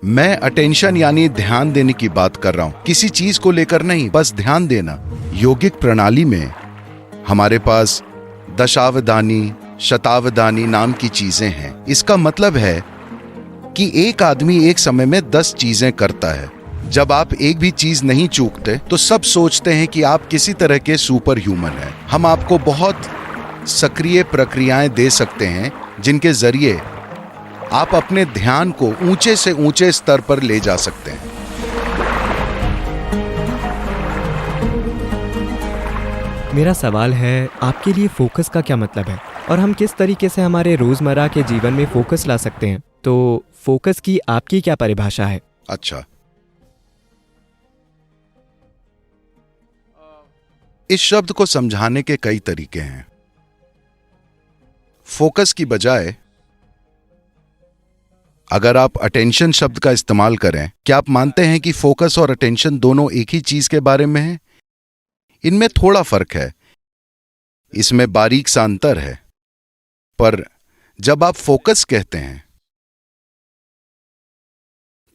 मैं अटेंशन यानी ध्यान देने की बात कर रहा हूं, किसी चीज को लेकर नहीं, बस ध्यान देना। योगिक प्रणाली में हमारे पास दशावधानी, शतावधानी नाम की चीजें हैं। इसका मतलब है कि एक आदमी एक समय में 10 चीजें करता है। जब आप एक भी चीज नहीं चूकते तो सब सोचते हैं कि आप किसी तरह के सुपर ह्यूमन हैं। हम आपको बहुत सक्रिय प्रक्रियाएं दे सकते हैं जिनके जरिए आप अपने ध्यान को ऊंचे से ऊंचे स्तर पर ले जा सकते हैं। मेरा सवाल है, आपके लिए फोकस का क्या मतलब है और हम किस तरीके से हमारे रोजमर्रा के जीवन में फोकस ला सकते हैं? तो फोकस की आपकी क्या परिभाषा है? अच्छा, इस शब्द को समझाने के कई तरीके हैं। फोकस की बजाय अगर आप अटेंशन शब्द का इस्तेमाल करें, क्या आप मानते हैं कि फोकस और अटेंशन दोनों एक ही चीज के बारे में है? इनमें थोड़ा फर्क है, इसमें बारीक सा अंतर है। पर जब आप फोकस कहते हैं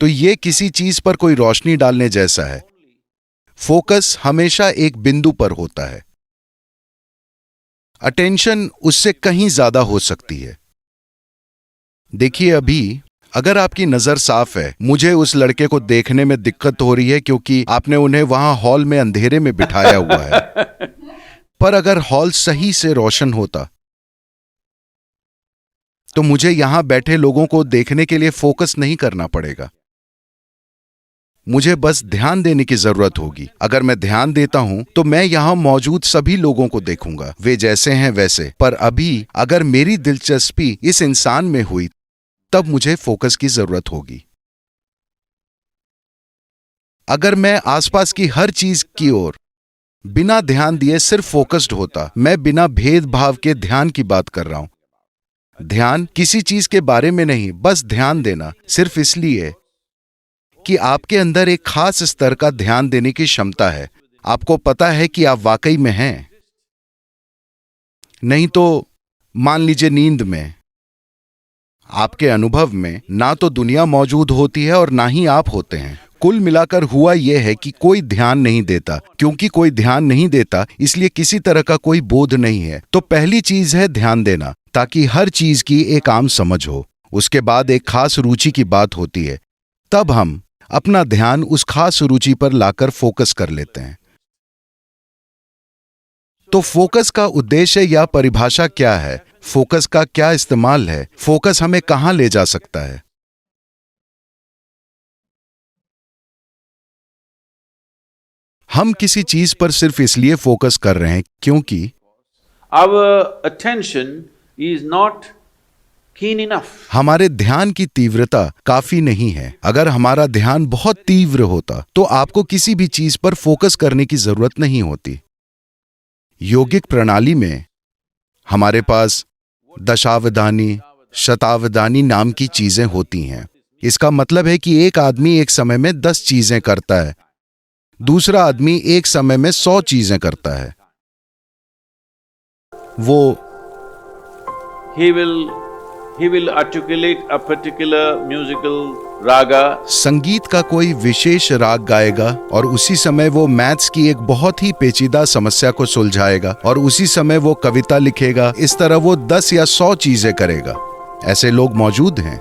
तो यह किसी चीज पर कोई रोशनी डालने जैसा है। फोकस हमेशा एक बिंदु पर होता है। अटेंशन उससे कहीं ज्यादा हो सकती है। देखिए, अभी अगर आपकी नजर साफ है, मुझे उस लड़के को देखने में दिक्कत हो रही है क्योंकि आपने उन्हें वहां हॉल में अंधेरे में बिठाया हुआ है। पर अगर हॉल सही से रोशन होता तो मुझे यहां बैठे लोगों को देखने के लिए फोकस नहीं करना पड़ेगा। मुझे बस ध्यान देने की जरूरत होगी। अगर मैं ध्यान देता हूं तो मैं यहां मौजूद सभी लोगों को देखूंगा, वे जैसे हैं वैसे। पर अभी अगर मेरी दिलचस्पी इस इंसान में हुई तब मुझे फोकस की जरूरत होगी। अगर मैं आसपास की हर चीज की ओर बिना ध्यान दिए सिर्फ फोकस्ड होता, मैं बिना भेदभाव के ध्यान की बात कर रहा हूं। ध्यान किसी चीज के बारे में नहीं, बस ध्यान देना, सिर्फ इसलिए कि आपके अंदर एक खास स्तर का ध्यान देने की क्षमता है। आपको पता है कि आप वाकई में हैं। नहीं तो मान लीजिए नींद में आपके अनुभव में ना तो दुनिया मौजूद होती है और ना ही आप होते हैं। कुल मिलाकर हुआ यह है कि कोई ध्यान नहीं देता। क्योंकि कोई ध्यान नहीं देता, इसलिए किसी तरह का कोई बोध नहीं है। तो पहली चीज है ध्यान देना, ताकि हर चीज की एक आम समझ हो। उसके बाद एक खास रुचि की बात होती है, तब हम अपना ध्यान उस खास रुचि पर लाकर फोकस कर लेते हैं। तो फोकस का उद्देश्य या परिभाषा क्या है? फोकस का क्या इस्तेमाल है? फोकस हमें कहां ले जा सकता है? हम किसी चीज पर सिर्फ इसलिए फोकस कर रहे हैं क्योंकि our attention is not keen enough. हमारे ध्यान की तीव्रता काफी नहीं है। अगर हमारा ध्यान बहुत तीव्र होता तो आपको किसी भी चीज पर फोकस करने की जरूरत नहीं होती। योगिक प्रणाली में हमारे पास दशावधानी, शतावधानी नाम की चीजें होती हैं। इसका मतलब है कि एक आदमी एक समय में 10 चीजें करता है, दूसरा आदमी एक समय में 100 चीजें करता है। वो He will articulate a particular musical raga. संगीत का कोई विशेष राग गाएगा और उसी समय वो मैथ्स की एक बहुत ही पेचीदा समस्या को सुलझाएगा और उसी समय वो कविता लिखेगा। इस तरह वो 10 या 100 चीजें करेगा। ऐसे लोग मौजूद हैं।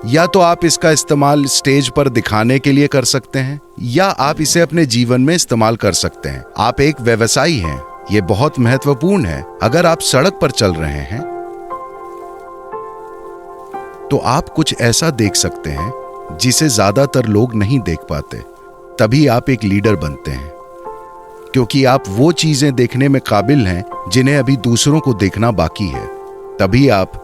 या तो आप इसका इस्तेमाल स्टेज पर दिखाने के लिए कर सकते हैं, या आप इसे अपने जीवन में इस्तेमाल कर सकते हैं। आप एक व्यवसायी हैं, ये बहुत महत्वपूर्ण है। अगर आप सड़क पर चल रहे हैं तो आप कुछ ऐसा देख सकते हैं जिसे ज्यादातर लोग नहीं देख पाते। तभी आप एक लीडर बनते हैं, क्योंकि आप वो चीजें देखने में काबिल हैं जिन्हें अभी दूसरों को देखना बाकी है। तभी आप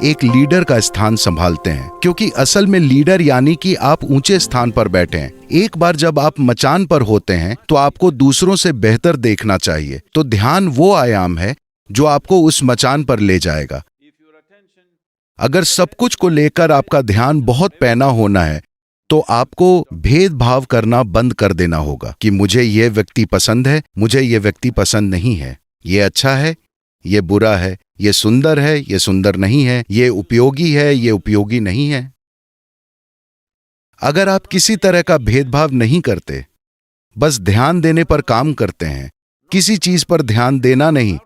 एक लीडर का स्थान संभालते हैं, क्योंकि असल में लीडर यानी कि आप ऊंचे स्थान पर बैठे हैं। एक बार जब आप मचान पर होते हैं तो आपको दूसरों से बेहतर देखना चाहिए। तो ध्यान वो आयाम है जो आपको उस मचान पर ले जाएगा। अगर सब कुछ को लेकर आपका ध्यान बहुत पैना होना है तो आपको भेदभाव करना बंद कर देना होगा कि मुझे ये व्यक्ति पसंद है, मुझे ये व्यक्ति पसंद नहीं है, ये अच्छा है, ये बुरा है, ये सुंदर है, ये सुंदर नहीं है, ये उपयोगी है, ये उपयोगी नहीं है। अगर आप किसी तरह का भेदभाव नहीं करते, बस ध्यान देने पर काम करते हैं, किसी चीज पर ध्यान देना नहीं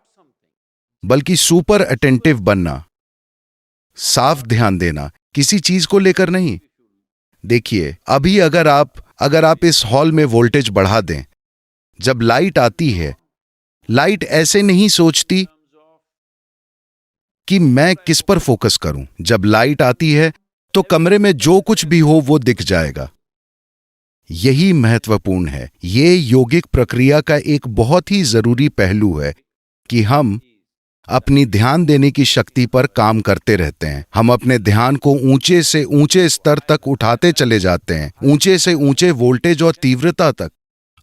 बल्कि सुपर अटेंटिव बनना, साफ ध्यान देना, किसी चीज को लेकर नहीं। देखिए, अभी अगर आप इस हॉल में वोल्टेज बढ़ा दें, जब लाइट आती है, लाइट ऐसे नहीं सोचती कि मैं किस पर फोकस करूं। जब लाइट आती है तो कमरे में जो कुछ भी हो वो दिख जाएगा। यही महत्वपूर्ण है। ये योगिक प्रक्रिया का एक बहुत ही जरूरी पहलू है कि हम अपनी ध्यान देने की शक्ति पर काम करते रहते हैं। हम अपने ध्यान को ऊंचे से ऊंचे स्तर तक उठाते चले जाते हैं, ऊंचे से ऊंचे वोल्टेज और तीव्रता तक।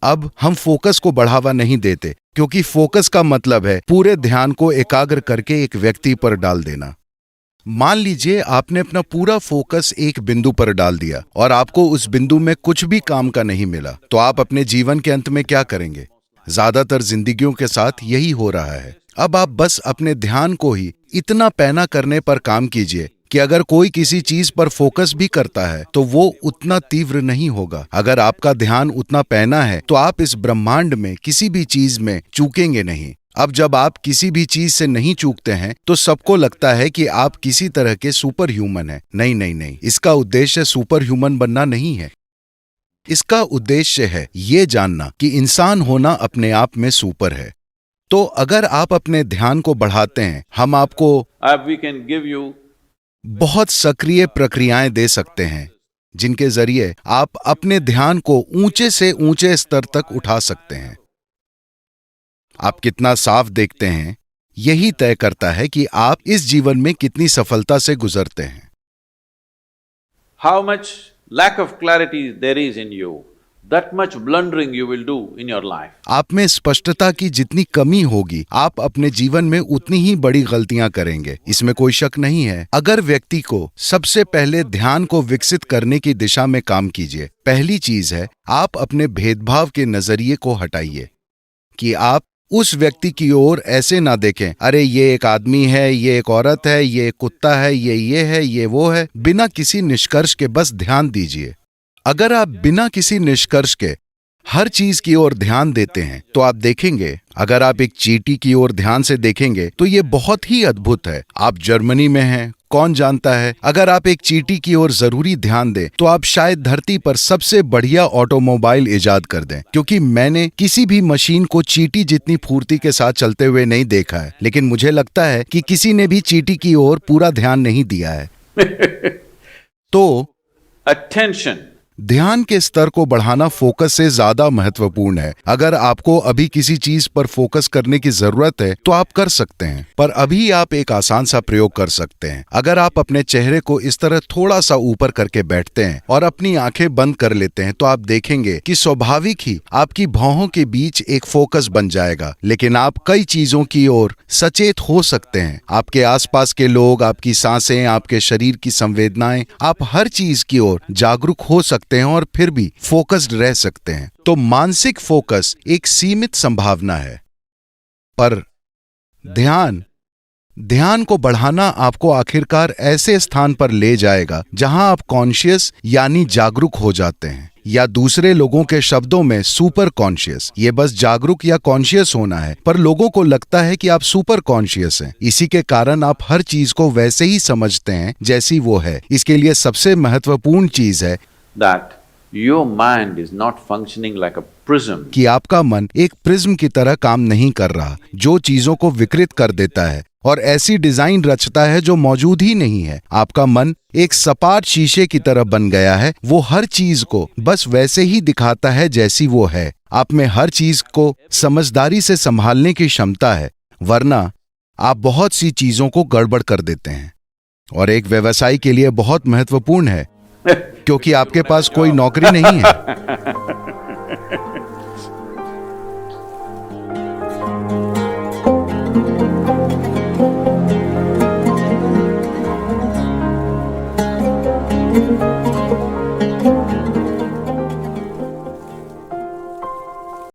अब हम फोकस को बढ़ावा नहीं देते, क्योंकि फोकस का मतलब है पूरे ध्यान को एकाग्र करके एक व्यक्ति पर डाल देना। मान लीजिए आपने अपना पूरा फोकस एक बिंदु पर डाल दिया और आपको उस बिंदु में कुछ भी काम का नहीं मिला, तो आप अपने जीवन के अंत में क्या करेंगे? ज्यादातर जिंदगियों के साथ यही हो रहा है। अब आप बस अपने ध्यान को ही इतना पैना करने पर काम कीजिए कि अगर कोई किसी चीज पर फोकस भी करता है तो वो उतना तीव्र नहीं होगा। अगर आपका ध्यान उतना पैना है तो आप इस ब्रह्मांड में किसी भी चीज में चूकेंगे नहीं। अब जब आप किसी भी चीज से नहीं चूकते हैं तो सबको लगता है कि आप किसी तरह के सुपर ह्यूमन हैं। नहीं नहीं नहीं, इसका उद्देश्य सुपर ह्यूमन बनना नहीं है। इसका उद्देश्य है ये जानना कि इंसान होना अपने आप में सुपर है। तो अगर आप अपने ध्यान को बढ़ाते हैं, हम आपको we can give you बहुत सक्रिय प्रक्रियाएं दे सकते हैं जिनके जरिए आप अपने ध्यान को ऊंचे से ऊंचे स्तर तक उठा सकते हैं। आप कितना साफ देखते हैं, यही तय करता है कि आप इस जीवन में कितनी सफलता से गुजरते हैं। how much lack of clarity there is in you, that much blundering you will do in your life. आप में स्पष्टता की जितनी कमी होगी, आप अपने जीवन में उतनी ही बड़ी गलतियां करेंगे, इसमें कोई शक नहीं है। अगर व्यक्ति को सबसे पहले ध्यान को विकसित करने की दिशा में काम कीजिए। पहली चीज है, आप अपने भेदभाव के नजरिए को हटाइए कि आप उस व्यक्ति की ओर ऐसे ना देखें, अरे ये एक आदमी है, ये एक औरत है, ये एक कुत्ता है, ये है, ये वो है। बिना किसी निष्कर्ष के बस ध्यान दीजिए। अगर आप बिना किसी निष्कर्ष के हर चीज की ओर ध्यान देते हैं तो आप देखेंगे, अगर आप एक चींटी की ओर ध्यान से देखेंगे तो ये बहुत ही अद्भुत है। आप जर्मनी में हैं, कौन जानता है, अगर आप एक चींटी की ओर जरूरी ध्यान दें तो आप शायद धरती पर सबसे बढ़िया ऑटोमोबाइल इजाद कर दें। क्योंकि मैंने किसी भी मशीन को चींटी जितनी फुर्ती के साथ चलते हुए नहीं देखा है, लेकिन मुझे लगता है कि किसी ने भी चींटी की ओर पूरा ध्यान नहीं दिया है। तो Attention. ध्यान के स्तर को बढ़ाना फोकस से ज्यादा महत्वपूर्ण है। अगर आपको अभी किसी चीज पर फोकस करने की जरूरत है तो आप कर सकते हैं, पर अभी आप एक आसान सा प्रयोग कर सकते हैं। अगर आप अपने चेहरे को इस तरह थोड़ा सा ऊपर करके बैठते हैं और अपनी आंखें बंद कर लेते हैं तो आप देखेंगे कि स्वाभाविक ही आपकी भौहों के बीच एक फोकस बन जाएगा। लेकिन आप कई चीजों की ओर सचेत हो सकते हैं। आपके आसपास के लोग, आपकी सांसें, आपके शरीर की संवेदनाएं, आप हर चीज की ओर जागरूक हो सकते हैं और फिर भी फोकस्ड रह सकते हैं। तो मानसिक फोकस एक सीमित संभावना है, पर ध्यान को बढ़ाना आपको आखिरकार ऐसे स्थान पर ले जाएगा जहां आप कॉन्शियस यानी जागरूक हो जाते हैं, या दूसरे लोगों के शब्दों में सुपर कॉन्शियस। ये बस जागरूक या कॉन्शियस होना है, पर लोगों को लगता है कि आप सुपर कॉन्शियस हैं। इसी के कारण आप हर चीज को वैसे ही समझते हैं जैसी वो है। इसके लिए सबसे महत्वपूर्ण चीज है That your mind is not functioning like a prism. कि आपका मन एक प्रिज्म की तरह काम नहीं कर रहा, जो चीजों को विकृत कर देता है और ऐसी डिजाइन रचता है जो मौजूद ही नहीं है। आपका मन एक सपाट शीशे की तरह बन गया है। वो हर चीज को बस वैसे ही दिखाता है जैसी वो है। आप में हर चीज को समझदारी से संभालने की क्षमता है, वरना आप बहुत सी चीजों को गड़बड़ कर देते हैं। और एक व्यवसायी के लिए बहुत महत्वपूर्ण है, क्योंकि आपके पास कोई नौकरी नहीं है।